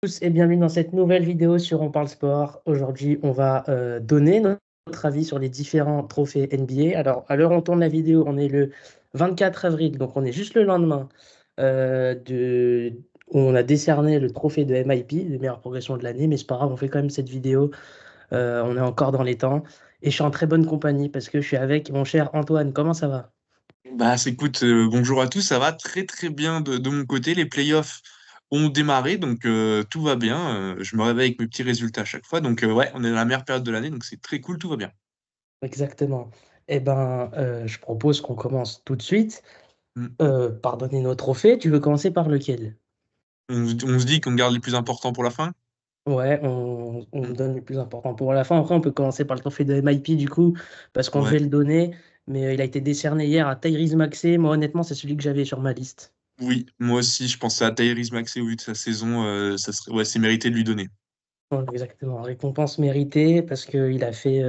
Tous et bienvenue dans cette nouvelle vidéo sur On parle sport. Aujourd'hui, on va donner notre avis sur les différents trophées NBA. Alors, à l'heure où on tourne la vidéo, on est le 24 avril, donc on est juste le lendemain où on a décerné le trophée de MIP, de meilleure progression de l'année, mais c'est pas grave, on fait quand même cette vidéo. On est encore dans les temps et je suis en très bonne compagnie parce que je suis avec mon cher Antoine. Comment ça va? Écoute, bonjour à tous, ça va très très bien de mon côté. Les playoffs ont démarré, donc tout va bien. Je me réveille avec mes petits résultats à chaque fois, donc ouais, on est dans la meilleure période de l'année, donc c'est très cool, tout va bien. Exactement. Eh ben, je propose qu'on commence tout de suite Mm. par donner nos trophées. Tu veux commencer par lequel? On se dit qu'on garde les plus importants pour la fin? Ouais, on Mm. donne le plus important pour la fin. Après, on peut commencer par le trophée de MIP du coup, parce qu'on Ouais, devait le donner, mais il a été décerné hier à Tyrese Maxey. Moi, honnêtement, c'est celui que j'avais sur ma liste. oui, moi aussi, je pensais à Tyrese Maxey au vu de sa saison, ça serait, ouais, c'est mérité de lui donner. Ouais, exactement, récompense méritée, parce qu'il a fait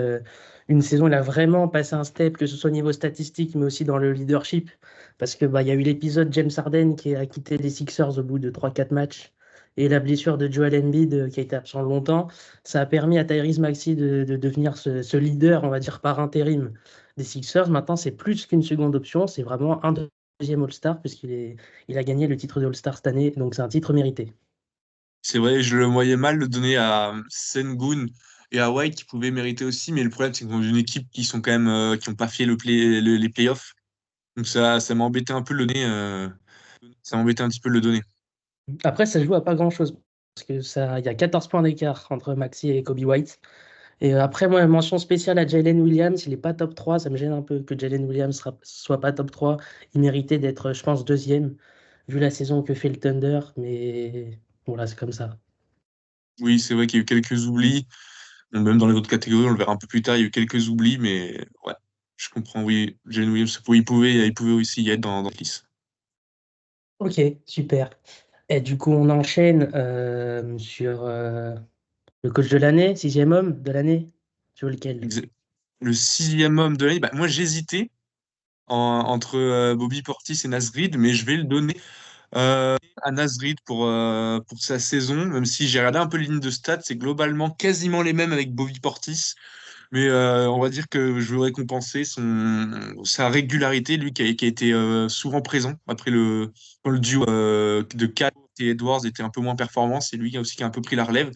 une saison, il a vraiment passé un step, que ce soit au niveau statistique, mais aussi dans le leadership, parce que bah, il y a eu l'épisode James Harden qui a quitté les Sixers au bout de 3 4 matchs, et la blessure de Joel Embiid qui a été absent longtemps. Ça a permis à Tyrese Maxey de devenir ce leader, on va dire, par intérim des Sixers. Maintenant, c'est plus qu'une seconde option, c'est vraiment un deuxième All-Star, il a gagné le titre de All-Star cette année, donc c'est un titre mérité. C'est vrai, je le voyais mal le donner à Sengun et à White qui pouvaient mériter aussi, mais le problème c'est que dans une équipe qui sont quand même qui n'ont pas fait les playoffs. Donc ça m'embêtait un peu de le donner. Ça m'embêtait un petit peu de le donner. Après, ça se joue à pas grand-chose. Parce que ça, il y a 14 points d'écart entre Maxi et Kobe White. Et après, moi, mention spéciale à Jalen Williams. Il n'est pas top 3. Ça me gêne un peu que Jalen Williams soit pas top 3. Il méritait d'être, je pense, deuxième, vu la saison que fait le Thunder. Mais voilà, c'est comme ça. Oui, c'est vrai qu'il y a eu quelques oublis. Bon, même dans les autres catégories, on le verra un peu plus tard, il y a eu quelques oublis, mais ouais, je comprends, oui. Jalen Williams, il pouvait aussi y être dans la liste. Ok, super. Et du coup, on enchaîne sur le coach de l'année, sixième homme de l'année. Tu veux lequel? Exa- Le sixième homme de l'année, bah, moi j'hésitais entre Bobby Portis et Nasrid, mais je vais le donner à Nasrid pour sa saison, même si j'ai regardé un peu les lignes de stats, c'est globalement quasiment les mêmes avec Bobby Portis. Mais on va dire que je veux récompenser sa régularité, lui qui a été souvent présent après quand le duo de Kat et Edwards était un peu moins performant. C'est lui qui a aussi qui a un peu pris la relève.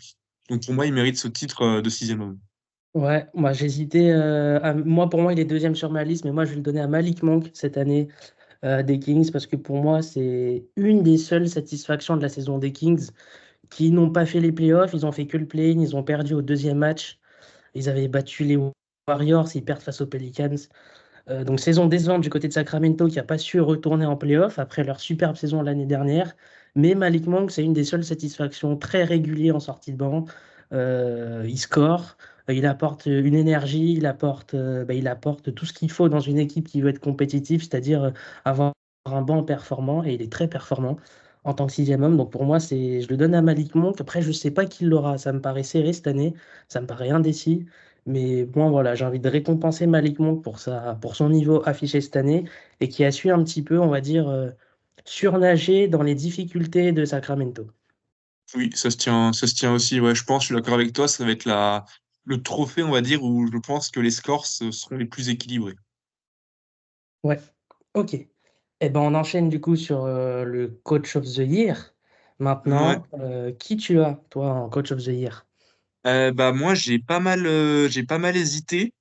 Donc pour moi, il mérite ce titre de sixième homme. Ouais, moi j'hésitais. Moi, pour moi, il est deuxième sur ma liste, mais moi je vais le donner à Malik Monk cette année des Kings parce que pour moi, c'est une des seules satisfactions de la saison des Kings qui n'ont pas fait les playoffs. Ils ont fait que le play-in. Ils ont perdu au deuxième match. Ils avaient battu les Warriors. Ils perdent face aux Pelicans. Donc saison décevante du côté de Sacramento qui n'a pas su retourner en playoff après leur superbe saison l'année dernière. Mais Malik Monk, c'est une des seules satisfactions très régulier en sortie de banc. Il score, il apporte une énergie, il apporte tout ce qu'il faut dans une équipe qui veut être compétitive, c'est-à-dire avoir un banc performant et il est très performant en tant que sixième homme. Donc pour moi, je le donne à Malik Monk. Après, je ne sais pas qui l'aura. Ça me paraît serré cette année. Ça me paraît indécis. Mais bon, voilà, j'ai envie de récompenser Malik Monk pour son niveau affiché cette année et qui a su un petit peu, on va dire, surnager dans les difficultés de Sacramento. Oui, ça se tient aussi. Ouais, je pense, je suis d'accord avec toi, ça va être le trophée, on va dire, où je pense que les scores seront les plus équilibrés. Ouais, ok. Eh ben, on enchaîne du coup sur le Coach of the Year. Ouais. Maintenant, qui tu as, toi, en Coach of the Year? Moi, j'ai pas mal hésité.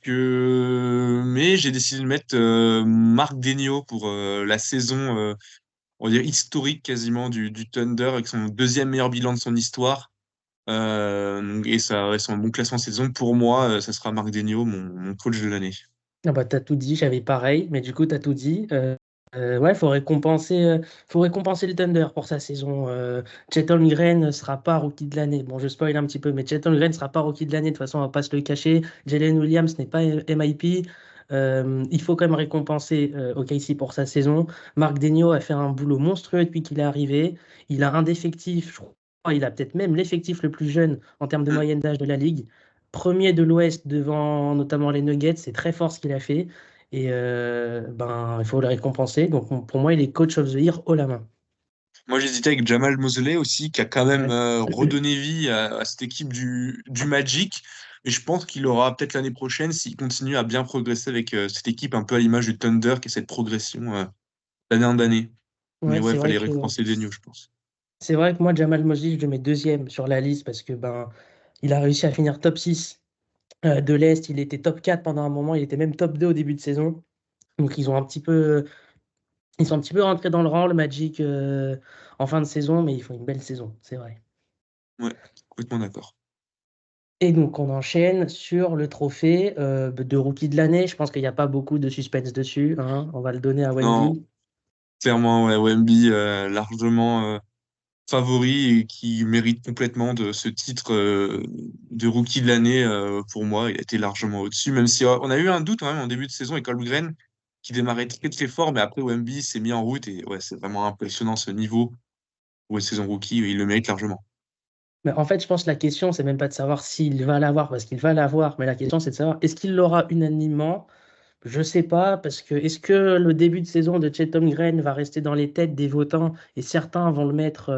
Mais j'ai décidé de mettre Marc Daigneault pour la saison, on va dire historique quasiment du Thunder avec son deuxième meilleur bilan de son histoire. Et ça, ouais, son bon classement saison. Pour moi, ça sera Marc Daigneault, mon coach de l'année. Ah bah, t'as tout dit, j'avais pareil, mais du coup, t'as tout dit. Ouais, faut récompenser le Thunder pour sa saison. Chet Holmgren ne sera pas rookie de l'année. Bon, je spoil un petit peu, mais Chet Holmgren ne sera pas rookie de l'année. De toute façon, on va pas se le cacher. Jalen Williams n'est pas MIP. Il faut quand même récompenser OKC pour sa saison. Marc Daigneault a fait un boulot monstrueux depuis qu'il est arrivé. Il a un effectif, je crois, il a peut-être même l'effectif le plus jeune en termes de Mm. moyenne d'âge de la ligue. Premier de l'Ouest devant notamment les Nuggets, c'est très fort ce qu'il a fait. Et ben, il faut le récompenser. Donc pour moi, il est coach of the year haut la main. Moi, j'hésitais avec Jamal Mosley aussi, qui a quand même Ouais. redonné vie à cette équipe du Magic. Et je pense qu'il aura peut-être l'année prochaine s'il continue à bien progresser avec cette équipe, un peu à l'image du Thunder, qui a cette progression d'année en année. Mais Ouais, ouais, il fallait récompenser les news, je pense. c'est vrai que moi, Jamal Mosley, je le mets deuxième sur la liste parce que ben, il a réussi à finir top 6 de l'Est. Il était top 4 pendant un moment. Il était même top 2 au début de saison. Donc, ils sont un petit peu rentrés dans le rang, le Magic, en fin de saison, mais ils font une belle saison, c'est vrai. Ouais, complètement d'accord. Et donc, on enchaîne sur le trophée de rookie de l'année. Je pense qu'il n'y a pas beaucoup de suspense dessus, hein. On va le donner à Non, Wemby. clairement, ouais, Wemby, largement favori et qui mérite complètement de ce titre de rookie de l'année pour moi. Il a été largement au-dessus, même si on a eu un doute quand même en début de saison avec Holmgren qui démarrait très très fort, mais après Wemby s'est mis en route et ouais, c'est vraiment impressionnant ce niveau. Ouais, saison rookie, il le mérite largement. Mais en fait, je pense que la question, c'est même pas de savoir s'il va l'avoir, parce qu'il va l'avoir, mais la question, c'est de savoir est-ce qu'il l'aura unanimement? Je sais pas, parce que est-ce que le début de saison de Chet Holmgren va rester dans les têtes des votants et certains vont le mettre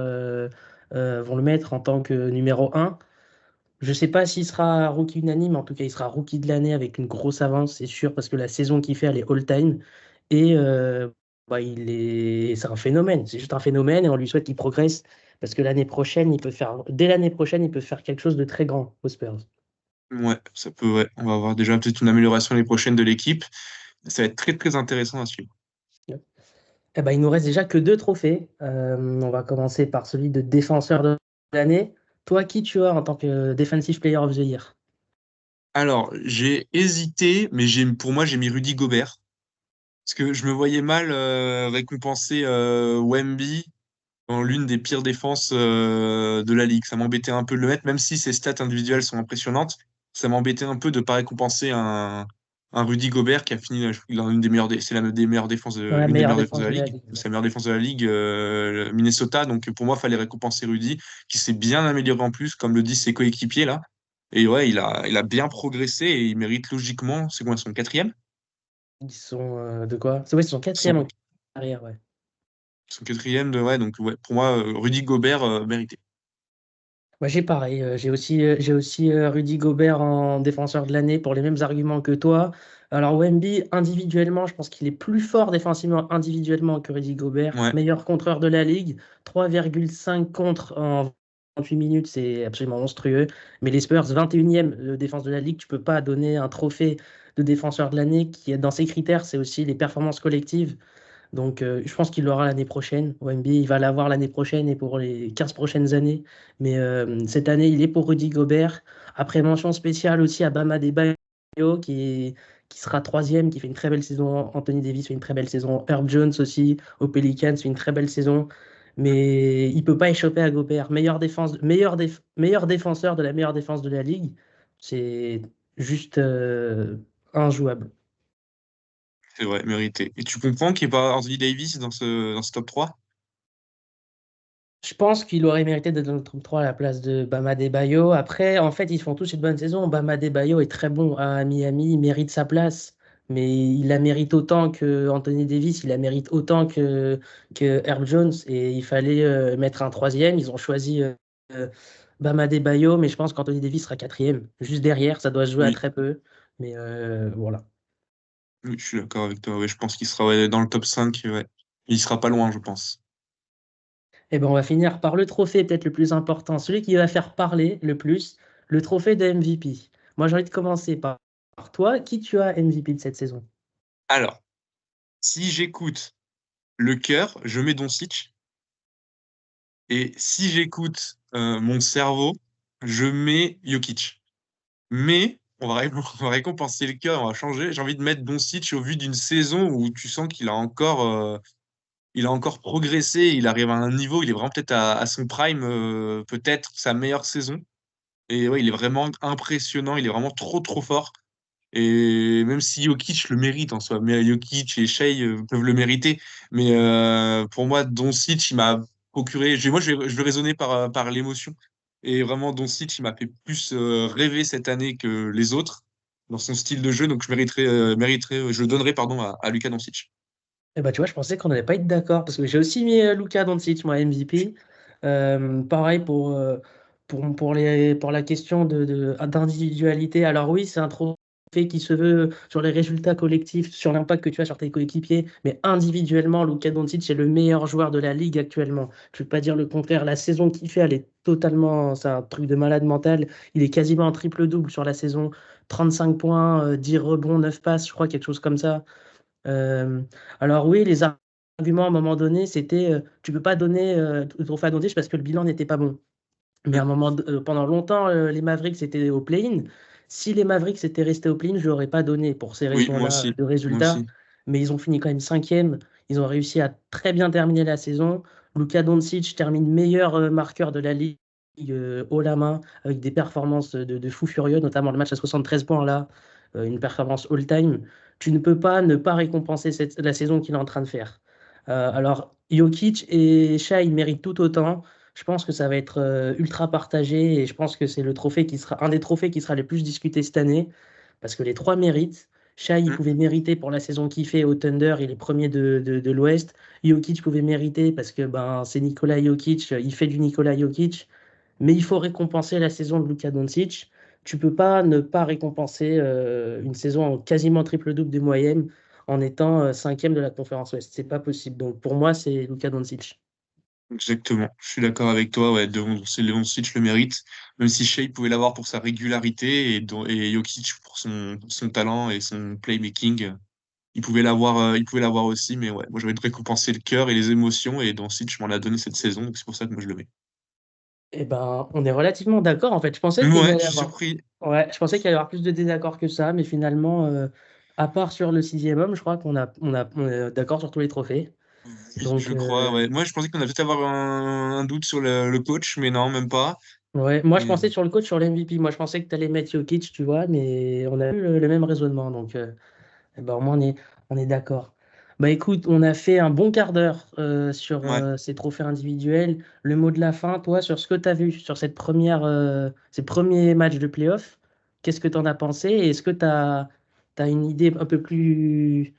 en tant que numéro un. Je sais pas s'il sera rookie unanime, en tout cas, il sera rookie de l'année avec une grosse avance, c'est sûr, parce que la saison qu'il fait, elle est all-time. Et bah, c'est un phénomène, c'est juste un phénomène et on lui souhaite qu'il progresse parce que dès l'année prochaine, il peut faire quelque chose de très grand aux Spurs. Ouais, ça peut, ouais. On va avoir déjà peut-être une amélioration les prochaines de l'équipe. Ça va être très très intéressant à suivre. Eh ben, il nous reste déjà que deux trophées. On va commencer par celui de défenseur de l'année. Toi, qui tu as en tant que Defensive Player of the Year? Alors, j'ai hésité, mais pour moi, j'ai mis Rudy Gobert. Parce que je me voyais mal récompenser Wemby dans l'une des pires défenses de la ligue. Ça m'embêtait un peu de le mettre, même si ses stats individuelles sont impressionnantes. Ça m'embêtait un peu de ne pas récompenser un Rudy Gobert qui a fini il a une des meilleures, c'est des meilleures défenses Dans la l'une des meilleure meilleures défenses de défense la de la ligue. ligue. C'est la meilleure défense de la ligue, Minnesota. Donc pour moi, il fallait récompenser Rudy, qui s'est bien amélioré en plus, comme le disent ses coéquipiers là. Et ouais, il a bien progressé et il mérite logiquement, c'est quoi, son quatrième? Ils sont de quoi? C'est ouais, ils sont quatrième en carrière, ouais. Son quatrième ouais, donc ouais, pour moi, Rudy Gobert mérité. Moi, j'ai pareil. J'ai aussi Rudy Gobert en défenseur de l'année pour les mêmes arguments que toi. Alors, Wemby, individuellement, je pense qu'il est plus fort défensivement individuellement que Rudy Gobert. Ouais, Meilleur contreur de la ligue. 3,5 contre en 28 minutes, c'est absolument monstrueux. Mais les Spurs, 21e défense de la ligue, tu peux pas donner un trophée de défenseur de l'année qui est dans ses critères, c'est aussi les performances collectives. Donc, je pense qu'il l'aura l'année prochaine. OMB, il va l'avoir l'année prochaine et pour les 15 prochaines années. Mais cette année, il est pour Rudy Gobert. Après, mention spéciale aussi à Bama Adebayo, qui sera troisième, qui fait une très belle saison. Anthony Davis fait une très belle saison. Herb Jones aussi, aux Pelicans, fait une très belle saison. Mais il peut pas échapper à Gobert. Meilleur défenseur de la meilleure défense de la ligue. C'est juste injouable. c'est vrai, mérité. Et tu comprends qu'il n'y ait pas Anthony Davis dans ce top 3? Je pense qu'il aurait mérité d'être dans le top 3 à la place de Bama Adebayo. Après, en fait, ils font tous une bonne saison. Bama Adebayo est très bon à Miami, il mérite sa place. Mais il la mérite autant que Anthony Davis, il la mérite autant que Herb Jones. Et il fallait mettre un troisième. Ils ont choisi euh, Bama Adebayo, mais je pense qu'Anthony Davis sera quatrième. Juste derrière, ça doit se jouer à Oui, très peu. Mais voilà. oui, je suis d'accord avec toi. Ouais, je pense qu'il sera ouais, dans le top 5. Ouais. Il sera pas loin, je pense. Et ben, on va finir par le trophée peut-être le plus important, celui qui va faire parler le plus, le trophée de MVP. Moi, j'ai envie de commencer par toi. Qui tu as MVP de cette saison? Alors, si j'écoute le cœur, je mets Doncic. Et si j'écoute mon cerveau, je mets Jokic. Mais on va récompenser le cœur, on va changer. J'ai envie de mettre Doncic au vu d'une saison où tu sens qu'il a encore progressé. Il arrive à un niveau, il est vraiment peut-être à son prime, peut-être sa meilleure saison. Et ouais, il est vraiment impressionnant, il est vraiment trop trop fort. Et même si Jokic le mérite en soi, mais Jokic et Shea peuvent le mériter. Mais pour moi, Doncic, il m'a procuré. Moi, je vais raisonner par l'émotion. Et vraiment, Doncic, il m'a fait plus rêver cette année que les autres dans son style de jeu. Donc, je le donnerai pardon, à Luka Doncic. Et bah, tu vois, je pensais qu'on n'allait pas être d'accord parce que j'ai aussi mis Luka Doncic, moi, MVP. Pareil pour la question d'individualité. Alors oui, c'est un trophée qui se veut sur les résultats collectifs, sur l'impact que tu as sur tes coéquipiers, mais individuellement, Luka Doncic est le meilleur joueur de la ligue actuellement. Je ne vais pas dire le contraire. La saison qu'il fait, elle est totalement, c'est un truc de malade mental. Il est quasiment en triple-double sur la saison. 35 points, 10 rebonds, 9 passes, je crois, quelque chose comme ça. Euh, alors oui, les arguments à un moment donné, c'était tu peux pas donner le trophée à Doncic parce que le bilan n'était pas bon. Mais à un pendant longtemps, les Mavericks étaient au play-in. Si les Mavericks étaient restés au play-in, je l'aurais pas donné pour ces Oui, moi raisons-là aussi. de Moi résultats. aussi. Mais ils ont fini quand même cinquième. Ils ont réussi à très bien terminer la saison. Luka Doncic termine meilleur marqueur de la ligue haut la main avec des performances de fou furieux, notamment le match à 73 points là, une performance all-time. Tu ne peux pas ne pas récompenser la saison qu'il est en train de faire. Alors, Jokic et Shai ils méritent tout autant. Je pense que ça va être ultra partagé et je pense que c'est le trophée qui sera un des trophées qui sera le plus discuté cette année parce que les trois méritent. Shai, il Mm. pouvait mériter pour la saison qu'il fait au Thunder, il est premier de l'Ouest. Jokic pouvait mériter parce que ben, c'est Nikola Jokic, il fait du Nikola Jokic. Mais il faut récompenser la saison de Luka Doncic. Tu peux pas ne pas récompenser une saison en quasiment triple-double de moyenne en étant cinquième de la conférence Ouest. C'est pas possible. Donc pour moi, c'est Luka Doncic. Exactement. Je suis d'accord avec toi. Ouais, c'est Doncic le mérite. Même si Shea pouvait l'avoir pour sa régularité et Jokic pour son talent et son playmaking, il pouvait l'avoir aussi. Mais ouais, moi, j'avais de récompenser le cœur et les émotions et Doncic m'en a donné cette saison. Donc c'est pour ça que moi, je le mets. Eh ben, on est relativement d'accord en fait. Je pensais qu'il Ouais, allait je y suis avoir, surpris. ouais, je pensais qu'il allait y avoir plus de désaccords que ça, mais finalement, à part sur le sixième homme, je crois on est d'accord sur tous les trophées. Oui, Donc, je crois. Ouais. Moi, je pensais qu'on allait peut-être avoir un doute sur le coach, mais non, même pas. ouais, moi je Et, pensais sur le coach, sur l'MVP. Moi je pensais que tu allais mettre Jokic, tu vois, mais on a eu le même raisonnement. Donc, eh ben, au moins on est d'accord. Bah écoute, on a fait un bon quart d'heure sur ouais. ces trophées individuels. Le mot de la fin, toi, sur ce que tu as vu sur ces premiers matchs de playoff, qu'est-ce que tu en as pensé? Et est-ce que tu as une idée un peu plus,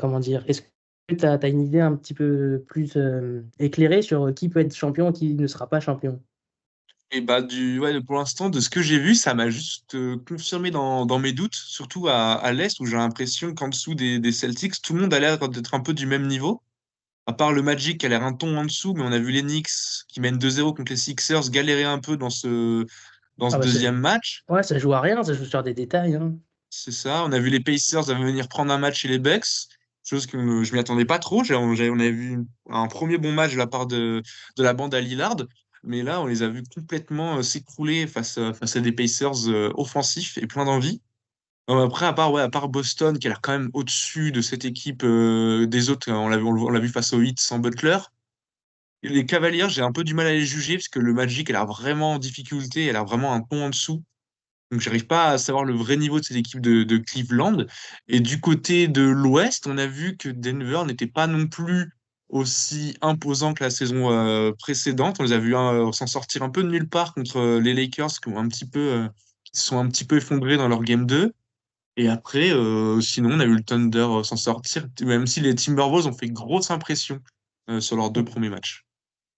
comment dire, est-ce que tu as une idée un petit peu plus éclairée sur qui peut être champion et qui ne sera pas champion? Et bah ouais, pour l'instant, de ce que j'ai vu, ça m'a juste confirmé dans mes doutes, surtout à l'Est, où j'ai l'impression qu'en dessous des Celtics, tout le monde a l'air d'être un peu du même niveau. À part le Magic qui a l'air un ton en dessous, mais on a vu les Knicks qui mènent 2-0 contre les Sixers galérer un peu dans ce Ah bah deuxième match. ouais, ça joue à rien, ça joue sur des détails, hein. C'est ça. On a vu les Pacers venir prendre un match chez les Bucks, chose que je m'y attendais pas trop. On avait vu un premier bon match de la part de la bande à Lillard, mais là, on les a vus complètement s'écrouler face à des Pacers offensifs et plein d'envie. Après, à part Boston, qui a l'air quand même au-dessus de cette équipe des autres, on l'a vu face aux Heat sans Butler. Et les Cavaliers, j'ai un peu du mal à les juger parce que le Magic a l'air vraiment en difficulté, elle a l'air vraiment un ton en dessous. Donc, j'arrive pas à savoir le vrai niveau de cette équipe de Cleveland. Et du côté de l'Ouest, on a vu que Denver n'était pas non plus aussi imposant que la saison précédente. On les a vus s'en sortir un peu de nulle part contre les Lakers qui se sont un petit peu effondrés dans leur game 2. Et après, sinon, on a vu le Thunder s'en sortir, même si les Timberwolves ont fait grosse impression sur leurs deux premiers matchs.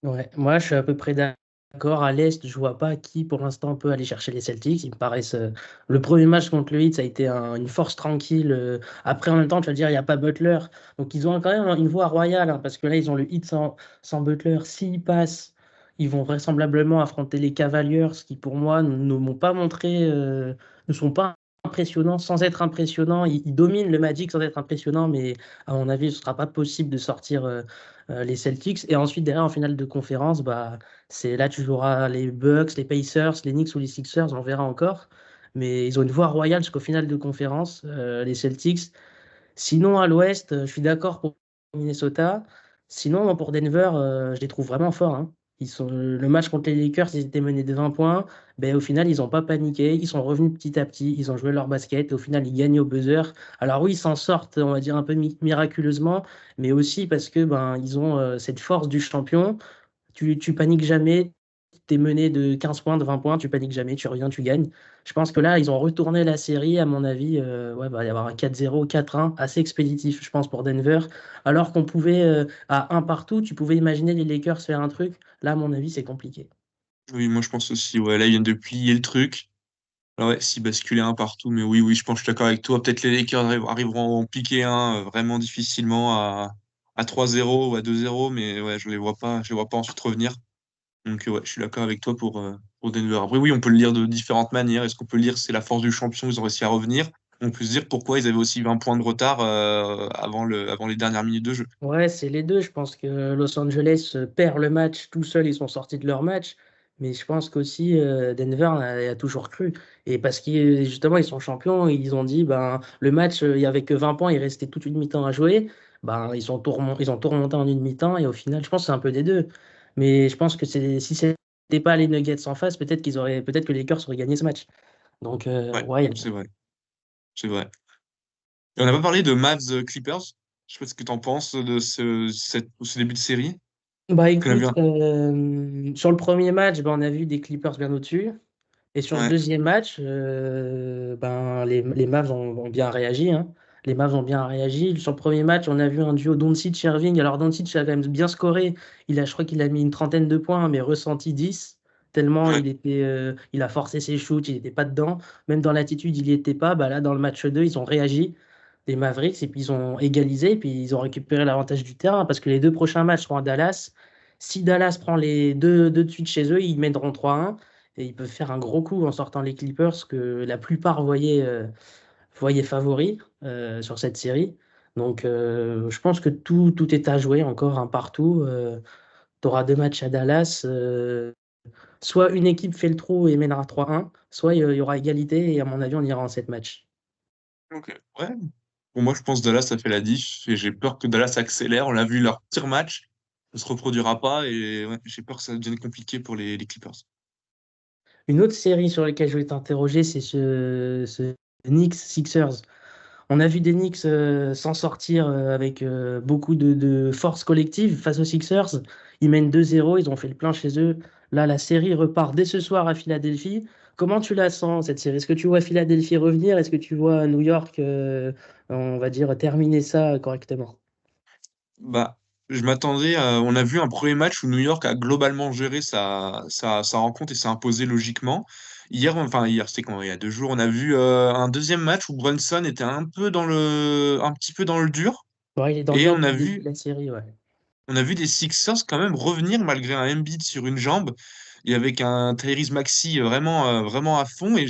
Ouais, moi je suis à peu près d'accord. À l'Est, je vois pas qui pour l'instant peut aller chercher les Celtics. Ils me paraissent. Le premier match contre le Heat, ça a été une force tranquille. Après, en même temps, tu vas dire, il n'y a pas Butler. Donc ils ont quand même une voie royale, hein, parce que là, ils ont le Heat sans Butler. S'ils passent, ils vont vraisemblablement affronter les Cavaliers, qui pour moi ne m'ont pas montré, ne sont pas impressionnants sans être impressionnants. Ils dominent le Magic sans être impressionnants, mais à mon avis, ce ne sera pas possible de sortir. Les Celtics. Et ensuite, derrière, en finale de conférence, bah, c'est là tu joueras les Bucks, les Pacers, les Knicks ou les Sixers, on verra encore. Mais ils ont une voie royale jusqu'au final de conférence, les Celtics. Sinon, à l'Ouest, je suis d'accord pour Minnesota. Sinon, moi, pour Denver, je les trouve vraiment forts, hein. Le match contre les Lakers, ils étaient menés de 20 points. Ben, au final, ils n'ont pas paniqué. Ils sont revenus petit à petit. Ils ont joué leur basket. Et au final, ils gagnent au buzzer. Alors oui, ils s'en sortent, on va dire, un peu miraculeusement. Mais aussi parce que ben, ils ont cette force du champion. Tu paniques jamais. t'es mené de 15 points, de 20 points, tu paniques jamais, tu reviens, tu gagnes. Je pense que là, ils ont retourné la série, à mon avis, ouais, va y avoir un 4-0, 4-1 assez expéditif, je pense, pour Denver. Alors qu'on pouvait, à un partout, tu pouvais imaginer les Lakers faire un truc. Là, à mon avis, c'est compliqué. Oui, moi je pense aussi, ouais, là ils viennent de plier le truc. Ah ouais, s'ils basculaient un partout, mais oui, oui, je pense que je suis d'accord avec toi. Peut-être les Lakers arriveront à en piquer un vraiment difficilement à 3-0 ou à 2-0, mais ouais, je les vois pas ensuite revenir. Donc ouais, je suis d'accord avec toi pour Denver. Après, oui, on peut le lire de différentes manières. Est-ce qu'on peut le lire c'est la force du champion, ils ont réussi à revenir? On peut se dire pourquoi ils avaient aussi 20 points de retard avant les dernières minutes de jeu. Ouais, c'est les deux. Je pense que Los Angeles perd le match tout seul, ils sont sortis de leur match. Mais je pense qu'aussi Denver a toujours cru. Et parce qu'ils justement ils sont champions, ils ont dit ben le match, il n'y avait que 20 points, il restait toute une mi-temps à jouer. Ben, ils ont tout remonté en une mi-temps et au final, je pense que c'est un peu des deux. Mais je pense que si c'était pas les Nuggets en face, peut-être que les Lakers auraient gagné ce match. Donc Ouais, ouais, c'est vrai, c'est vrai. Et on n'a pas parlé de Mavs Clippers. Je sais pas ce que tu en penses de ce début de série. bah Qu'on a vu écoute, sur le premier match, ben, on a vu des Clippers bien au-dessus. Et sur le Ouais, deuxième match, ben, les Mavs ont bien réagi, hein. Les Mavs ont bien réagi. Sur le premier match, on a vu un duo Doncic-Irving. Alors Doncic a quand même bien scoré. Je crois qu'il a mis une trentaine de points, mais ressenti 10. Tellement ouais, il a forcé ses shoots, il n'était pas dedans. Même dans l'attitude, il n'y était pas. Bah là, dans le match 2, ils ont réagi, les Mavericks, et puis ils ont égalisé, et puis ils ont récupéré l'avantage du terrain, parce que les deux prochains matchs seront à Dallas. Si Dallas prend les deux de suite chez eux, ils mèneront 3-1. Et ils peuvent faire un gros coup en sortant les Clippers que la plupart voyaient favoris sur cette série. Donc je pense que tout est à jouer, encore un partout. Tu auras deux matchs à Dallas. Soit une équipe fait le trou et mènera 3-1, soit il y aura égalité et à mon avis on ira en 7 matchs. ok. Ouais. Pour moi, je pense que Dallas, ça fait la diff et j'ai peur que Dallas accélère. On l'a vu, leur pire match ne se reproduira pas et ouais, j'ai peur que ça devienne compliqué pour les Clippers. Une autre série sur laquelle je vais t'interroger, c'est ce Knicks Sixers. On a vu des Knicks s'en sortir avec beaucoup de force collective face aux Sixers. Ils mènent 2-0, ils ont fait le plein chez eux. Là, la série repart dès ce soir à Philadelphie. Comment tu la sens, cette série? Est-ce que tu vois Philadelphie revenir? Est-ce que tu vois New York, on va dire, terminer ça correctement? Bah, je m'attendais on a vu un premier match où New York a globalement géré sa rencontre et s'est imposé logiquement. Hier, c'était quand? Il y a 2 jours, on a vu un deuxième match où Brunson était un petit peu dans le dur. Ouais, il est dans le Et dur depuis le début de la série, ouais. on a vu des Sixers quand même revenir malgré un Embiid sur une jambe et avec un Tyrese Maxey vraiment à fond. Et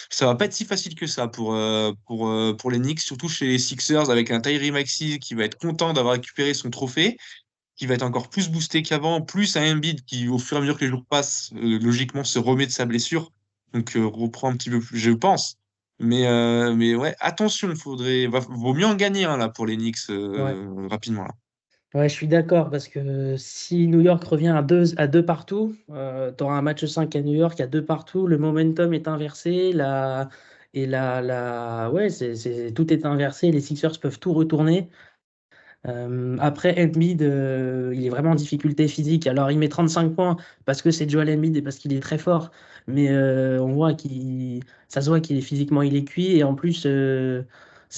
ça va pas être si facile que ça pour les Knicks, surtout chez les Sixers avec un Tyrese Maxey qui va être content d'avoir récupéré son trophée, qui va être encore plus boosté qu'avant, plus un Embiid qui, au fur et à mesure que les jours passent, logiquement se remet de sa blessure, donc reprend un petit peu plus, je pense. Mais ouais, attention, vaut mieux en gagner un là pour les Knicks Ouais. rapidement là. Ouais, je suis d'accord parce que si New York revient à deux partout, tu auras un match 5 à New York à deux partout, le momentum est inversé, ouais, tout est inversé, les Sixers peuvent tout retourner. Après, Embiid, il est vraiment en difficulté physique. Alors, il met 35 points parce que c'est Joel Embiid et parce qu'il est très fort. Mais ça se voit qu'il est physiquement, il est cuit. Et en plus,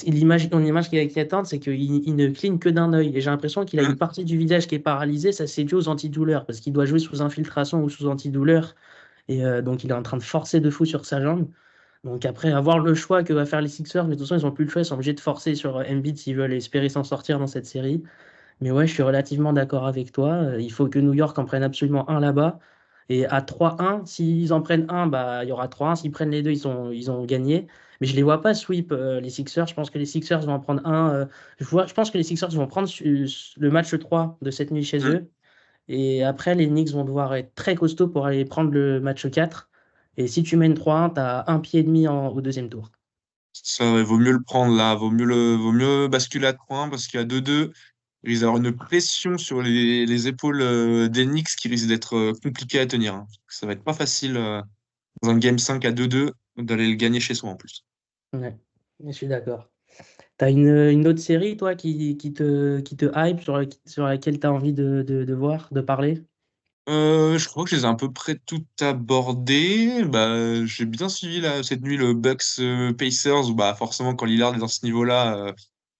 l'image qui est inquiétante, c'est qu'il ne cligne que d'un œil. Et j'ai l'impression qu'il a une Hum, partie du visage qui est paralysée. Ça, c'est dû aux antidouleurs parce qu'il doit jouer sous infiltration ou sous antidouleur. Et donc, il est en train de forcer de fou sur sa jambe. Donc après, avoir le choix que va faire les Sixers, mais de toute façon, ils n'ont plus le choix, ils sont obligés de forcer sur Embiid s'ils veulent espérer s'en sortir dans cette série. Mais ouais, je suis relativement d'accord avec toi. Il faut que New York en prenne absolument un là-bas. Et à 3-1, s'ils en prennent un, bah, il y aura 3-1. S'ils prennent les deux, ils ont gagné. Mais je les vois pas sweep, les Sixers. Je pense que les Sixers vont en prendre un. Je pense que les Sixers vont prendre le match 3 de cette nuit chez hum. eux. Et après, les Knicks vont devoir être très costauds pour aller prendre le match 4. Et si tu mènes 3-1, tu as un pied et demi au deuxième tour. Ça, ouais, vaut mieux le prendre là, vaut mieux basculer à 3 parce qu'il y a 2-2. Il risque d'avoir une pression sur les épaules des Knicks qui risque d'être compliqué à tenir, hein. Ça va être pas facile dans un game 5 à 2-2 d'aller le gagner chez soi en plus. Ouais, je suis d'accord. T'as une autre série, toi, qui te hype, sur laquelle tu as envie de voir, de parler? Je crois que je les ai à peu près toutes abordées. Bah, j'ai bien suivi là, cette nuit le Bucks Pacers, où bah, forcément, quand Lillard est dans ce niveau-là,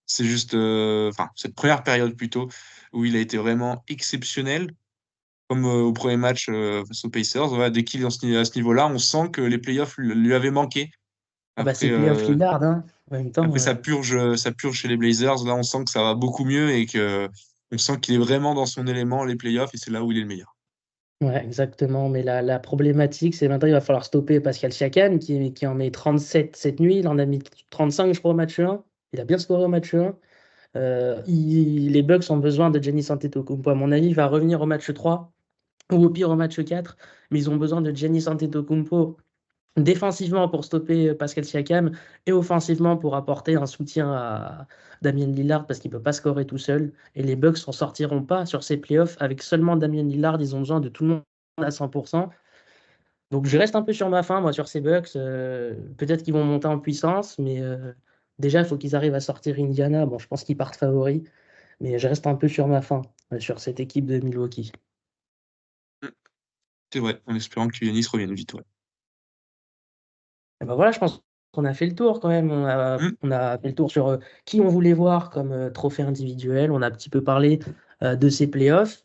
c'est juste. Enfin, cette première période plutôt, où il a été vraiment exceptionnel. Comme au premier match face aux Pacers, voilà, dès qu'il est à ce niveau-là, on sent que les playoffs lui avaient manqué. Ah bah Après, c'est playoff Lillard, hein. En même temps, après sa purge chez les Blazers, là, on sent que ça va beaucoup mieux et que on sent qu'il est vraiment dans son élément, les playoffs, et c'est là où il est le meilleur. ouais, exactement. Mais la problématique, c'est maintenant il va falloir stopper Pascal Siakam qui en met 37 cette nuit. Il en a mis 35, je crois, au match 1. Il a bien scoré au match 1. Les Bucks ont besoin de Giannis Antetokounmpo. À mon avis, il va revenir au match 3 ou au pire au match 4. Mais ils ont besoin de Giannis Antetokounmpo défensivement pour stopper Pascal Siakam et offensivement pour apporter un soutien à Damien Lillard parce qu'il ne peut pas scorer tout seul. Et les Bucks s'en sortiront pas sur ces playoffs avec seulement Damien Lillard. Ils ont besoin de tout le monde à 100%. Donc je reste un peu sur ma faim, moi, sur ces Bucks. Peut-être qu'ils vont monter en puissance, mais déjà, il faut qu'ils arrivent à sortir Indiana. Bon, je pense qu'ils partent favoris, mais je reste un peu sur ma faim sur cette équipe de Milwaukee. Mm. C'est vrai, en espérant que Yanis revienne vite, ouais. Et ben voilà, je pense qu'on a fait le tour quand même. Mm. On a fait le tour sur qui on voulait voir comme trophée individuel. On a un petit peu parlé de ces playoffs.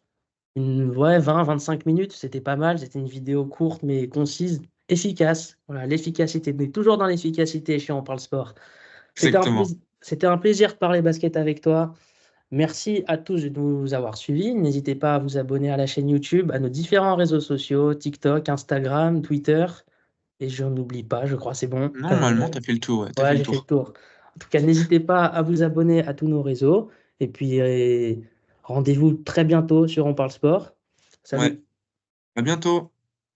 Ouais, 20-25 minutes, c'était pas mal. C'était une vidéo courte mais concise, efficace. Voilà, l'efficacité. On est toujours dans l'efficacité chez On Parle Sport. Exactement. C'était un plaisir de parler basket avec toi. Merci à tous de nous avoir suivis. N'hésitez pas à vous abonner à la chaîne YouTube, à nos différents réseaux sociaux, TikTok, Instagram, Twitter. Et je n'oublie pas, je crois, c'est bon. Normalement, t'as fait le tour, ouais, t'as fait Ouais, le j'ai fait le tour. tour. En tout cas, n'hésitez pas à vous abonner à tous nos réseaux. Et puis, rendez-vous très bientôt sur On Parle Sport. Ouais, Salut. à bientôt.